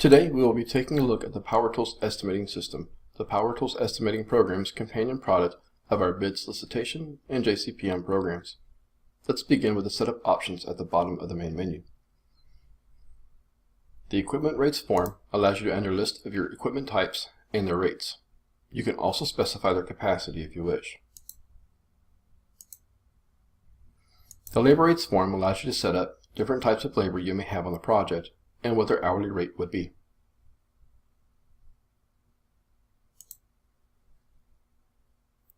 Today we will be taking a look at the PowerTools estimating system, the PowerTools estimating program's companion product of our bid solicitation and JCPM programs. Let's begin with the setup options at the bottom of the main menu. The equipment rates form allows you to enter a list of your equipment types and their rates. You can also specify their capacity if you wish. The labor rates form allows you to set up different types of labor you may have on the project and what their hourly rate would be.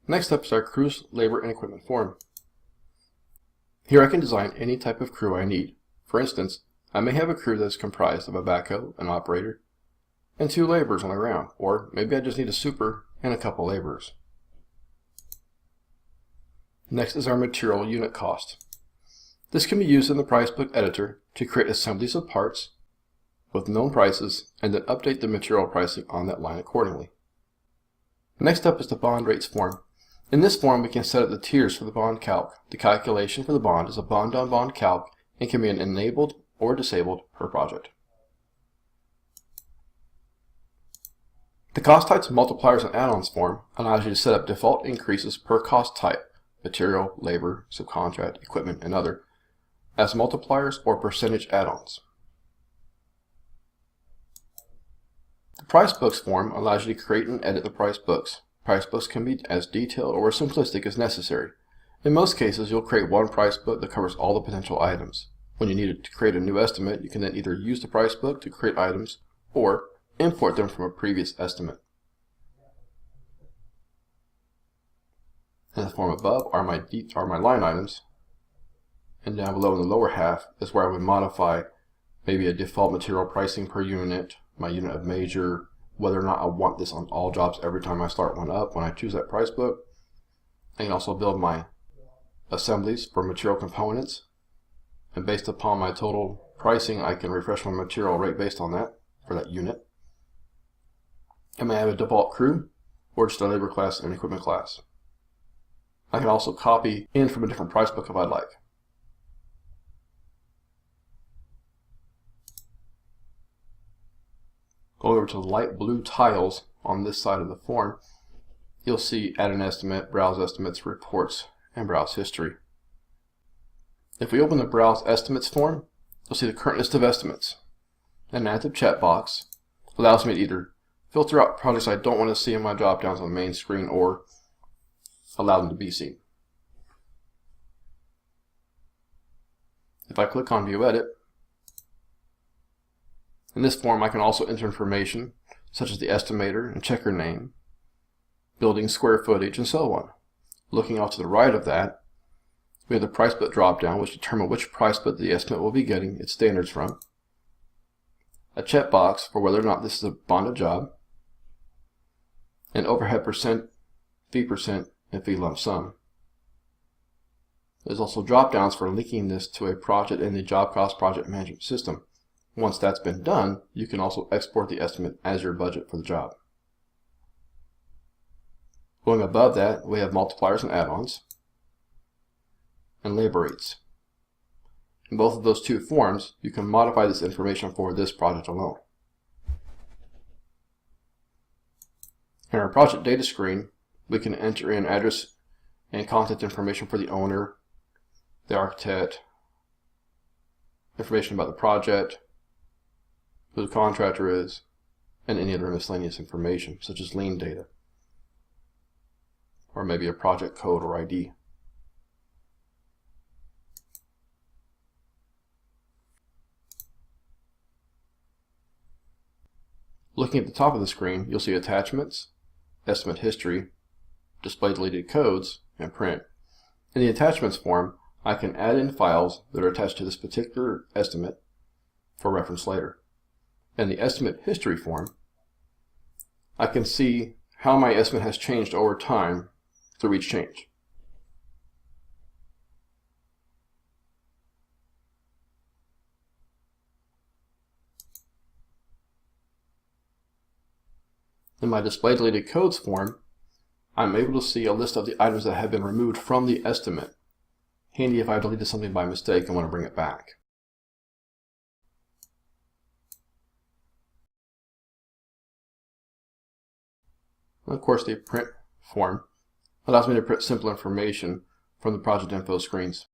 Next up is our crew's labor and equipment form. Here I can design any type of crew I need. For instance, I may have a crew that is comprised of a backhoe, an operator, and 2 laborers on the ground, or maybe I just need a super and a couple laborers. Next is our material unit cost. This can be used in the price book editor to create assemblies of parts with known prices and then update the material pricing on that line accordingly. Next up is the bond rates form. In this form we can set up the tiers for the bond calc. The calculation for the bond is a bond-on-bond calc and can be enabled or disabled per project. The cost types, multipliers, and add-ons form allows you to set up default increases per cost type, material, labor, subcontract, equipment, and other, as multipliers or percentage add-ons. The price books form allows you to create and edit the price books. Price books can be as detailed or simplistic as necessary. In most cases, you'll create one price book that covers all the potential items. When you need to create a new estimate, you can then either use the price book to create items or import them from a previous estimate. In the form above are my line items, and down below in the lower half is where I would modify maybe a default material pricing per unit, my unit of measure, whether or not I want this on all jobs every time I start one up when I choose that price book. I can also build my assemblies for material components, and based upon my total pricing I can refresh my material rate based on that for that unit. I may have a default crew or just a labor class and equipment class. I can also copy in from a different price book if I'd like. Going over to the light blue tiles on this side of the form, you'll see add an estimate, browse estimates, reports, and browse history. If we open the browse estimates form, you'll see the current list of estimates. An active chat box allows me to either filter out projects I don't want to see in my drop downs on the main screen or allow them to be seen. If I click on View Edit, in this form I can also enter information such as the estimator and checker name, building square footage, and so on. Looking off to the right of that, we have the price book drop down which determines which price book the estimate will be getting its standards from, a check box for whether or not this is a bonded job, and overhead percent, and fee lump sum. There's also drop downs for linking this to a project in the job cost project management system. Once that's been done, you can also export the estimate as your budget for the job. Going above that, we have multipliers and add-ons, and labor rates. In both of those two forms, you can modify this information for this project alone. In our project data screen, we can enter in address and contact information for the owner, the architect, information about the project, who the contractor is, and any other miscellaneous information such as lien data, or maybe a project code or ID. Looking at the top of the screen, you'll see attachments, estimate history, display deleted codes, and print. In the attachments form, I can add in files that are attached to this particular estimate for reference later. In the estimate history form, I can see how my estimate has changed over time through each change. In my display deleted codes form, I'm able to see a list of the items that have been removed from the estimate. Handy if I deleted something by mistake and want to bring it back. And of course, the print form allows me to print simple information from the project info screens.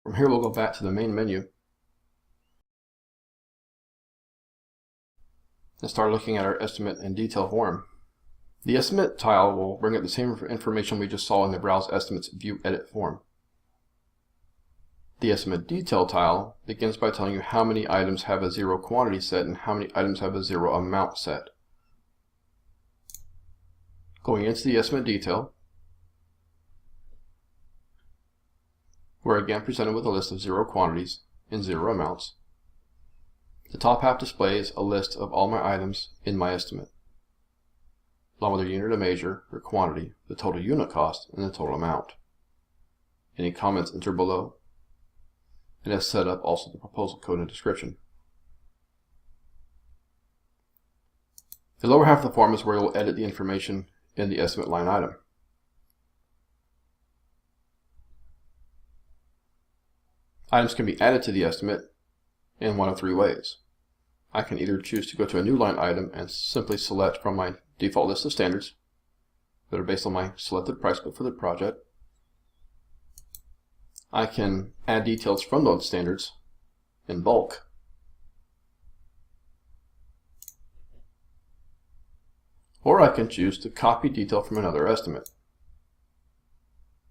From here, we'll go back to the main menu and start looking at our estimate and detail form. The estimate tile will bring up the same information we just saw in the Browse Estimates View Edit form. The estimate detail tile begins by telling you how many items have a zero quantity set and how many items have a zero amount set. Going into the estimate detail, we're again presented with a list of zero quantities and zero amounts. The top half displays a list of all my items in my estimate, along with their unit of measure, their quantity, the total unit cost, and the total amount. Any comments enter below. It has set up also the proposal code and description. The lower half of the form is where you'll edit the information in the estimate line item. Items can be added to the estimate in one of three ways. I can either choose to go to a new line item and simply select from my default list of standards that are based on my selected price book for the project. I can add details from those standards in bulk. Or I can choose to copy detail from another estimate.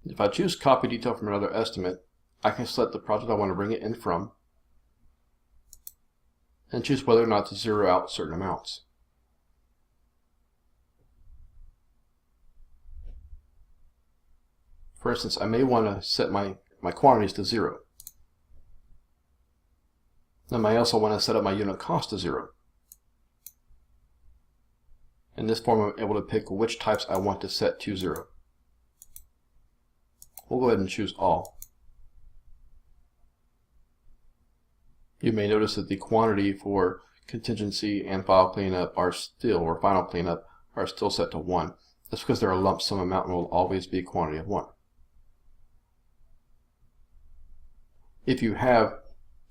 If I choose copy detail from another estimate, I can select the project I want to bring it in from and choose whether or not to zero out certain amounts. For instance, I may want to set my quantities to 0. I may also want to set up my unit cost to 0. In this form, I'm able to pick which types I want to set to 0. We'll go ahead and choose all. You may notice that the quantity for contingency and file cleanup are still, or final cleanup, are still set to 1. That's because they're a lump sum amount and will always be a quantity of 1. If you have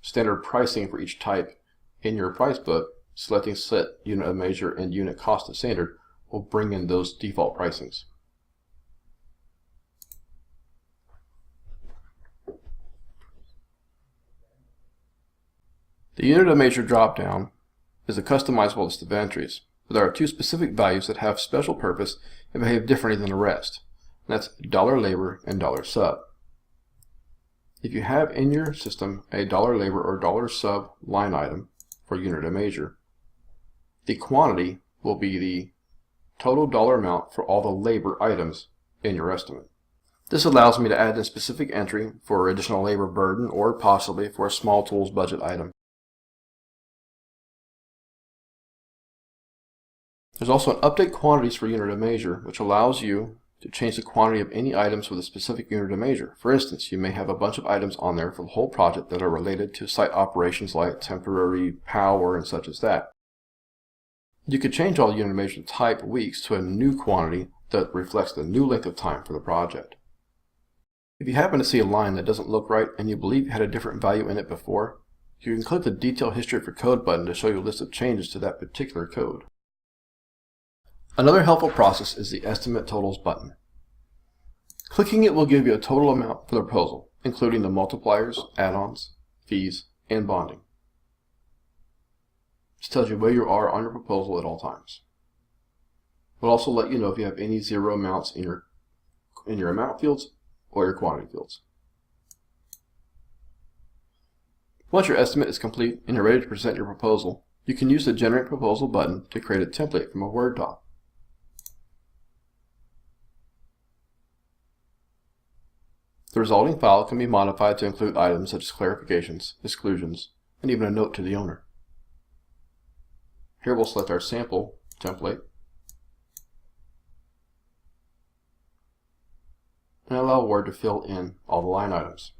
standard pricing for each type in your price book, selecting Set Unit of Measure and Unit Cost to Standard will bring in those default pricings. The Unit of Measure dropdown is a customizable list of entries, but there are two specific values that have special purpose and behave differently than the rest. And that's dollar labor and dollar sub. If you have in your system a dollar labor or dollar sub line item for unit of measure, the quantity will be the total dollar amount for all the labor items in your estimate. This allows me to add a specific entry for additional labor burden or possibly for a small tools budget item. There's also an update quantities for unit of measure, which allows you to change the quantity of any items with a specific unit of measure. For instance, you may have a bunch of items on there for the whole project that are related to site operations like temporary power and such as that. You could change all unit of measure type weeks to a new quantity that reflects the new length of time for the project. If you happen to see a line that doesn't look right and you believe you had a different value in it before, you can click the Detail History for Code button to show you a list of changes to that particular code. Another helpful process is the Estimate Totals button. Clicking it will give you a total amount for the proposal, including the multipliers, add-ons, fees, and bonding. This tells you where you are on your proposal at all times. It will also let you know if you have any zero amounts in your amount fields or your quantity fields. Once your estimate is complete and you're ready to present your proposal, you can use the Generate Proposal button to create a template from a Word doc. The resulting file can be modified to include items such as clarifications, exclusions, and even a note to the owner. Here we'll select our sample template and allow Word to fill in all the line items.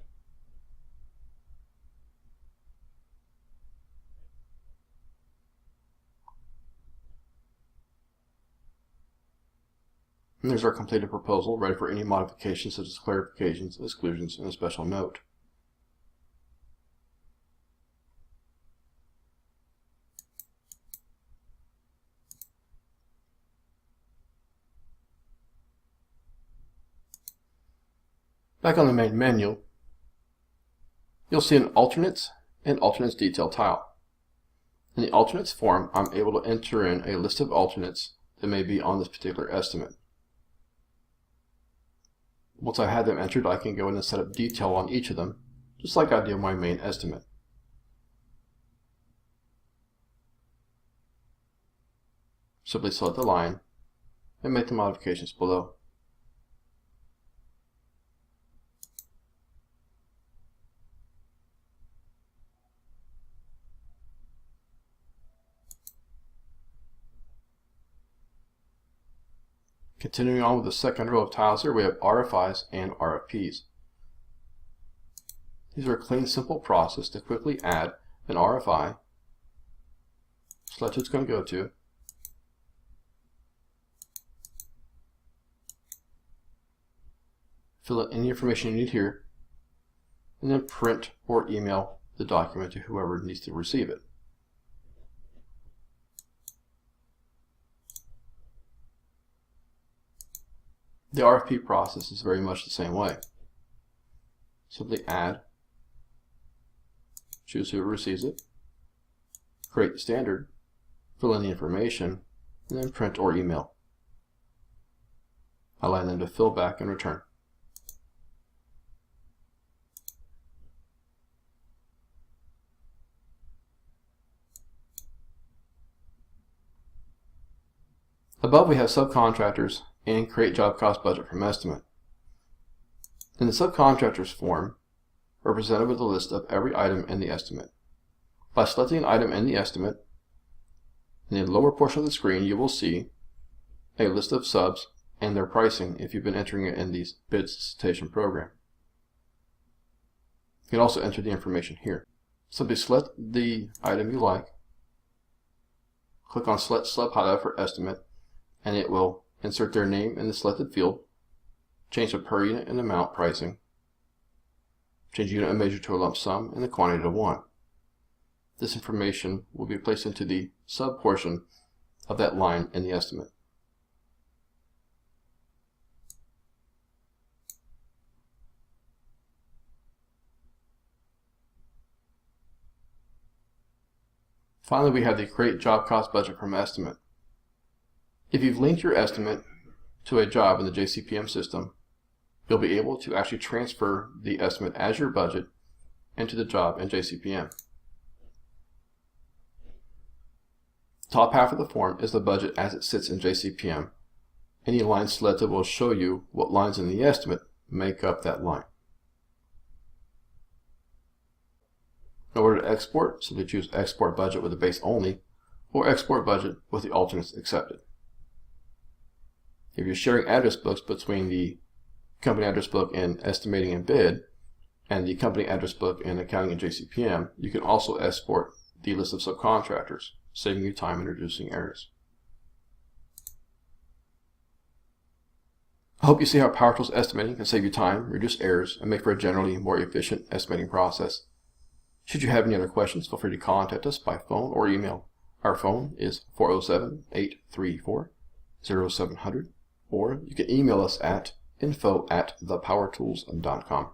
And there's our completed proposal, ready for any modifications such as clarifications, exclusions, and a special note. Back on the main menu, you'll see an Alternates and Alternates detail tile. In the Alternates form, I'm able to enter in a list of alternates that may be on this particular estimate. Once I have them entered, I can go in and set up detail on each of them, just like I did my main estimate. Simply select the line and make the modifications below. Continuing on with the second row of tiles here, we have RFIs and RFPs. These are a clean, simple process to quickly add an RFI, select who it's going to go to, fill in any information you need here, and then print or email the document to whoever needs to receive it. The RFP process is very much the same way. Simply add, choose who receives it, create the standard, fill in the information, and then print or email. Allow them to fill back and return. Above we have subcontractors and create job cost budget from estimate. In the subcontractors form, we're presented with a list of every item in the estimate. By selecting an item in the estimate, in the lower portion of the screen you will see a list of subs and their pricing if you've been entering it in the bid solicitation program. You can also enter the information here. Simply select the item you like, click on Select Sub Highlight for Estimate, and it will insert their name in the selected field, change the per unit and amount pricing, change unit and measure to a lump sum, and the quantity to 1. This information will be placed into the sub portion of that line in the estimate. Finally, we have the Create Job Cost Budget from Estimate. If you've linked your estimate to a job in the JCPM system, you'll be able to actually transfer the estimate as your budget into the job in JCPM. The top half of the form is the budget as it sits in JCPM. Any line selected will show you what lines in the estimate make up that line. In order to export, simply choose Export Budget with the base only, or Export Budget with the alternates accepted. If you're sharing address books between the company address book in Estimating and Bid and the company address book in Accounting and JCPM, you can also export the list of subcontractors, saving you time and reducing errors. I hope you see how PowerTools estimating can save you time, reduce errors, and make for a generally more efficient estimating process. Should you have any other questions, feel free to contact us by phone or email. Our phone is 407-834-0700, or you can email us at info@thepowertools.com.